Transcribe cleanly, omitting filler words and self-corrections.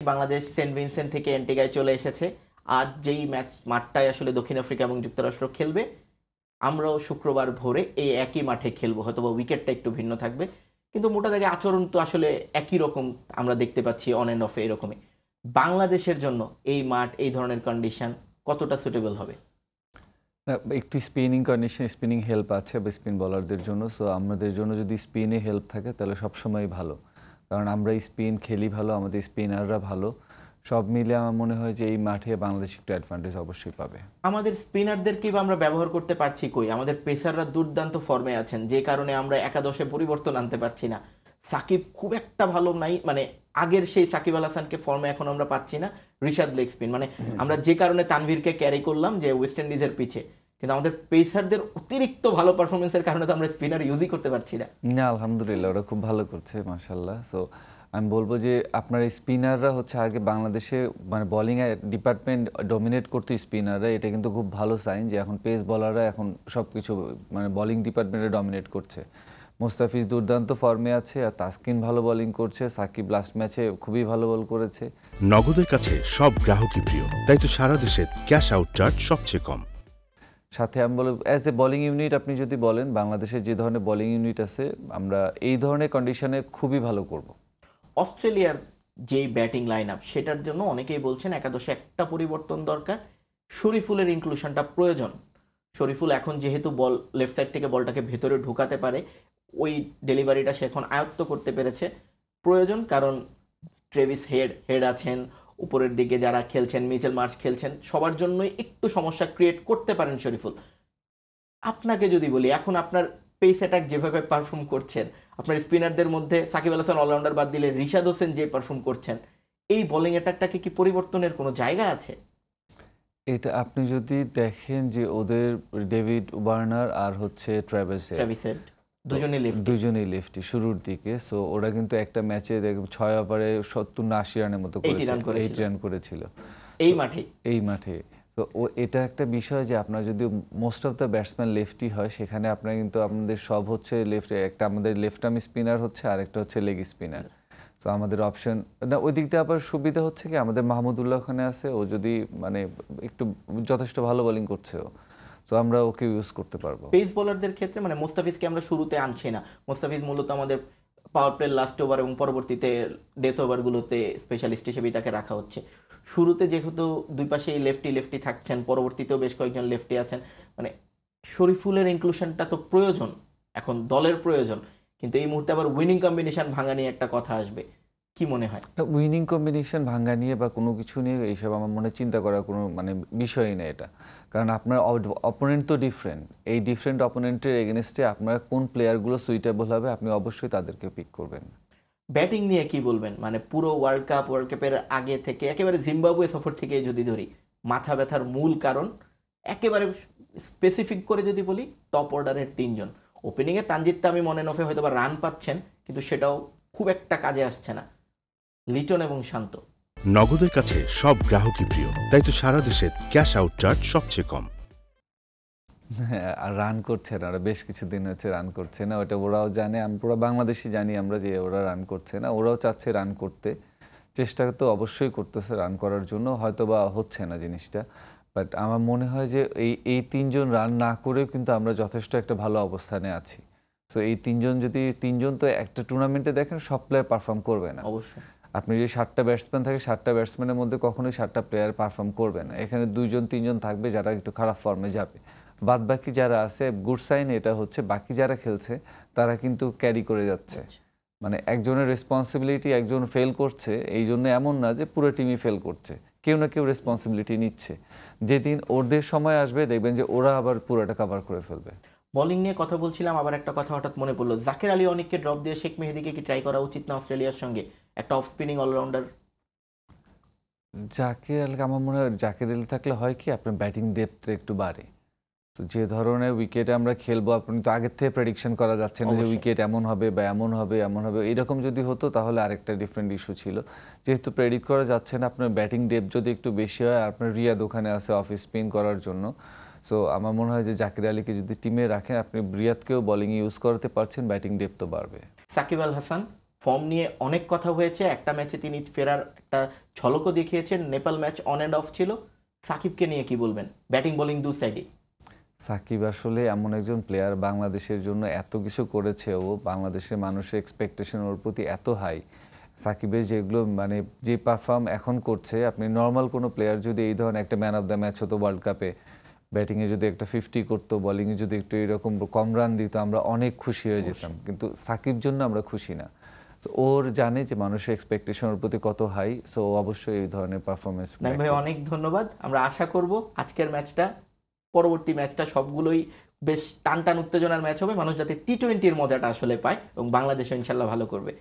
Bangladesh Saint Vincent থেকে অ্যান্টিগায় চলে এসেছে। আজ যেই মাঠটায় আসলে দক্ষিণ আফ্রিকা এবং যুক্তরাষ্ট্র খেলবে, আমরাও শুক্রবার ভোরে এই একই মাঠে খেলবো, হয়তো উইকেটটা একটু ভিন্ন থাকবে, কিন্তু মোটা দাগে আচরণ তো আসলে একই রকম আমরা দেখতে পাচ্ছি অন অ্যান্ড অফে এরকমই। বাংলাদেশের জন্য এই মাঠ, এই ধরনের কন্ডিশন কতটা সুটেবল হবে? একটু স্পিনিং কন্ডিশন, স্পিনিং হেল্প আছে বা স্পিন বলারদের জন্য। সো আমাদের জন্য যদি স্পিনে হেল্প থাকে তাহলে সবসময় ভালো, কারণ আমরা স্পিন খেলি ভালো, আমাদের স্পিনাররা ভালো। সব মিলে আমার মনে হয় যে এই মাঠে বাংলাদেশ একটু অ্যাডভান্টেজ অবশ্যই পাবে। আমাদের স্পিনারদেরকেই বা আমরা ব্যবহার করতে পারছি কই? আমাদের পেসাররা দুর্দান্ত ফর্মে আছেন, যে কারণে আমরা একাদশে পরিবর্তন আনতে পারছি না। সাকিব খুব একটা ভালো নাই, মানে আগের সেই সাকিব আল হাসানকে ফর্মে এখন আমরা পাচ্ছি না। রিশাদ লেগ স্পিন, মানে আমরা যে কারণে তানভীরকে ক্যারি করলাম যে ওয়েস্ট ইন্ডিজের পিছে, কিন্তু আমাদের পেসারদের অতিরিক্ত ভালো পারফরমেন্সের কারণে তো আমরা স্পিনার ইউজই করতে পারছি না। না, আলহামদুলিল্লাহ ওরা খুব ভালো করছে মাশাআল্লাহ। সো আমি বলবো যে আপনার স্পিনাররা হচ্ছে আগে বাংলাদেশে মানে বোলিং ডিপার্টমেন্ট ডমিনেট করতে স্পিনাররা, এটা কিন্তু খুব ভালো সাইন যে এখন পেস বলাররা এখন সব কিছু মানে বোলিং ডিপার্টমেন্টে ডমিনেট করছে। মুস্তাফিজ দুর্দান্ত ফর্মে আছে, আর তাসকিন ভালো বোলিং করছে, সাকিব লাস্ট ম্যাচে খুবই ভালো বল করেছে। নগদের কাছে সব গ্রাহকই প্রিয়, তাই তো সারা দেশে ক্যাশ আউট চার্জ সবচেয়ে কম। সাথে আমি বলব অ্যাজ এ বোলিং ইউনিট আপনি যদি বলেন বাংলাদেশের যে ধরনের বোলিং ইউনিট আছে, আমরা এই ধরনের কন্ডিশনে খুবই ভালো করব। অস্ট্রেলিয়ার যেই ব্যাটিং লাইন আপ, সেটার জন্য অনেকেই বলছেন একাদশে একটা পরিবর্তন দরকার, শরীফুলের ইনক্লুশনটা প্রয়োজন। শরীফুল এখন যেহেতু বল লেফট সাইড থেকে বলটাকে ভেতরে ঢুকাতে পারে, ওই ডেলিভারিটা সে এখন আয়ত্ত করতে পেরেছে, প্রয়োজন। কারণ ট্রেভিস হেড আছেন, উপরের দিকে যারা খেলছেন, মিচেল মার্শ খেলছেন, সবার জন্যই একটু সমস্যা ক্রিয়েট করতে পারেন শরীফুল। আপনাকে যদি বলি, এখন আপনার পেস অ্যাটাক যেভাবে পারফর্ম করছেন, আপনার স্পিনারদের মধ্যে সাকিব আল হাসান অলরাউন্ডার বাদ দিলে রিশাদ হোসেন যে পারফর্ম করছেন, এই বোলিং অ্যাটাকটাকে কি পরিবর্তনের কোনো জায়গা আছে? এটা আপনি যদি দেখেন যে ওদের ডেভিড ওয়ার্নার আর হচ্ছে ট্রেভিস হেড দুজনেই লেফটি শুরুর দিকে। সো ওরা কিন্তু একটা ম্যাচে 6 ওভারে 70 না 80 রানের মতো করেছে, 8 রান করেছিল এই মাঠে। তো এটা একটা বিষয় যে আপনার যদি most of the batsman lefty হয়, সেখানে আপনার কিন্তু আপনাদের সব হচ্ছে লেফট, একটা আমাদের লেফট আর্ম স্পিনার হচ্ছে আর একটা হচ্ছে লেগ স্পিনার। তো আমাদের অপশন না ওই দিক দিয়ে আবার সুবিধা হচ্ছে কি, আমাদের মাহমুদুল্লাহ ওখানে আছে, ও যদি মানে একটু যথেষ্ট ভালো বোলিং করছে ও, তো আমরা ওকে ইউজ করতে পারবো। পেস বোলারদের ক্ষেত্রে মানে মুস্তাফিজকে আমরা শুরুতে আনছি না। মুস্তাফিজ মূলত আমাদের পাওয়ার প্লে লাস্ট ওভার এবং পরবর্তীতে ডেথ ওভারগুলোতে স্পেশালিস্ট হিসেবেই তাকে রাখা হচ্ছে। শুরুতে যেহেতু দুই পাশেই লেফটি থাকছেন, পরবর্তীতেও বেশ কয়েকজন লেফটি আছেন, মানে শরীফুলের ইনক্লুশনটা তো প্রয়োজন, এখন দলের প্রয়োজন। কিন্তু এই মুহূর্তে আবার উইনিং কম্বিনেশন ভাঙা নিয়ে একটা কথা আসবে, কি মনে হয়? উইনিং কম্বিনেশন ভাঙ্গা নিয়ে বা কোনো কিছু নিয়ে এইসব আমার মনে চিন্তা করার কোনো মানে বিষয়ই না এটা, কারণ আপনার অপোনেন্ট তো ডিফারেন্ট। এই ডিফারেন্ট অপোনেন্টের এগেনস্টে আপনার কোন প্লেয়ারগুলো সুইটেবল হবে আপনি অবশ্যই তাদেরকে পিক করবেন। ব্যাটিং নিয়ে কি বলবেন? মানে পুরো ওয়ার্ল্ড কাপের আগে থেকে একেবারে জিম্বাবুয়ে সফর থেকে যদি ধরি, মাথা ব্যথার মূল কারণ একেবারে স্পেসিফিক করে যদি বলি, টপ অর্ডারের তিনজন। ওপেনিংয়ে তানজিদ তামিম মনে নফে হয়তো বা রান পাচ্ছেন, কিন্তু সেটাও খুব একটা কাজে আসছে না। লিটন এবং শান্ত। নগদের কাছে সব গ্রাহকই প্রিয়, তাই তো সারা দেশে ক্যাশ আউট চার্জ সবচেয়ে কম। হ্যাঁ, আর রান করছে না, ওরা বেশ কিছুদিন হচ্ছে রান করছে না, ওটা ওরাও জানে, আমরা বাংলাদেশি জানি আমরা যে ওরা রান করছে না, ওরাও চাচ্ছে রান করতে, চেষ্টা তো অবশ্যই করতেছে রান করার জন্য, হয়তো বা হচ্ছে না জিনিসটা। বাট আমার মনে হয় যে এই তিনজন রান না করেও কিন্তু আমরা যথেষ্ট একটা ভালো অবস্থানে আছি। সো এই তিনজন তো একটা টুর্নামেন্টে দেখেন সব প্লেয়ার পারফর্ম করবে না অবশ্যই। আপনি যদি 7টা ব্যাটসম্যান থাকে, 7টা ব্যাটসম্যানের মধ্যে কখনোই 7টা প্লেয়ার পারফর্ম করবে না। এখানে 2-3জন থাকবে যারা একটু খারাপ ফর্মে যাবে, বাদ বাকি যারা আছে গুড সাইন এটা হচ্ছে বাকি যারা খেলছে তারা কিন্তু ক্যারি করে যাচ্ছে। মানে একজনের রেসপন্সিবিলিটি একজন ফেল করছে, এই জন্য এমন না যে পুরো টিমই ফেল করছে, কেউ না কেউ রেসপন্সিবিলিটি নিচ্ছে। যেদিন ওদের সময় আসবে দেখবেন যে ওরা আবার পুরোটা কভার করে ফেলবে। বোলিং নিয়ে কথা বলছিলাম, আবার একটা কথা হঠাৎ মনে পড়লো, জাকের আলী অনেককে ড্রপ দিয়ে শেখ মেহেদীকে কি ট্রাই করা উচিত না অস্ট্রেলিয়ার সঙ্গে? একটা off spinning allrounder. Jaker Ali, আমার মনে হয় জাকের আলী থাকলে হয় কি আপনার ব্যাটিং ডেপথটা একটু বাড়ে। তো যে ধরনের উইকেটে আমরা খেলবো আপনি তো আগের থেকে প্রেডিকশন করা যাচ্ছে না যে উইকেট এমন হবে বা এমন হবে এরকম যদি হতো তাহলে আরেকটা ডিফারেন্ট ইস্যু ছিল। যেহেতু প্রেডিক্ট করা যাচ্ছে না, আপনার ব্যাটিং ডেপথ যদি একটু বেশি হয়, আপনার রিয়াদ ওখানে আছে অফ স্পিন করার জন্য। সো আমার মনে হয় যে জাকির আলীকে যদি টিমে রাখেন, আপনি রিয়াদকেও বোলিং ইউজ করতে পারছেন, ব্যাটিং ডেপথ তো বাড়বে। সাকিব আল হাসান ফর্ম নিয়ে অনেক কথা হয়েছে, একটা ম্যাচে তিনি ফেরার একটা ঝলকও দেখিয়েছেন, Nepal match on and of ছিল। সাকিবকে নিয়ে কি বলবেন, ব্যাটিং বোলিং দু সাইডে? সাকিব আসলে এমন একজন প্লেয়ার, বাংলাদেশের জন্য এত কিছু করেছে ও, বাংলাদেশের মানুষের এক্সপেকটেশন ওর প্রতি এত হাই। সাকিবের যেগুলো মানে যে পারফর্ম এখন করছে, আপনি নর্মাল কোনো প্লেয়ার যদি এই ধরনের একটা ম্যান অফ দ্য ম্যাচ হতো ওয়ার্ল্ড কাপে, ব্যাটিংয়ে যদি একটা 50 করতো, বোলিংয়ে যদি একটু এরকম কম রান দিত, আমরা অনেক খুশি হয়ে যেতাম, কিন্তু সাকিব জন্য আমরা খুশি না। সো ওর জানে যে মানুষের এক্সপেকটেশন ওর প্রতি কত হাই, সো অবশ্যই এই ধরনের পারফরমেন্স। ভাই অনেক ধন্যবাদ। আমরা আশা করব আজকের ম্যাচটা, পরবর্তী ম্যাচটা সবগুলোই বেশ টান টান উত্তেজনার ম্যাচ হবে, মানুষ যাতে টি-20-র মজাটা আসলে পায় এবং বাংলাদেশ ইনশাল্লাহ ভালো করবে।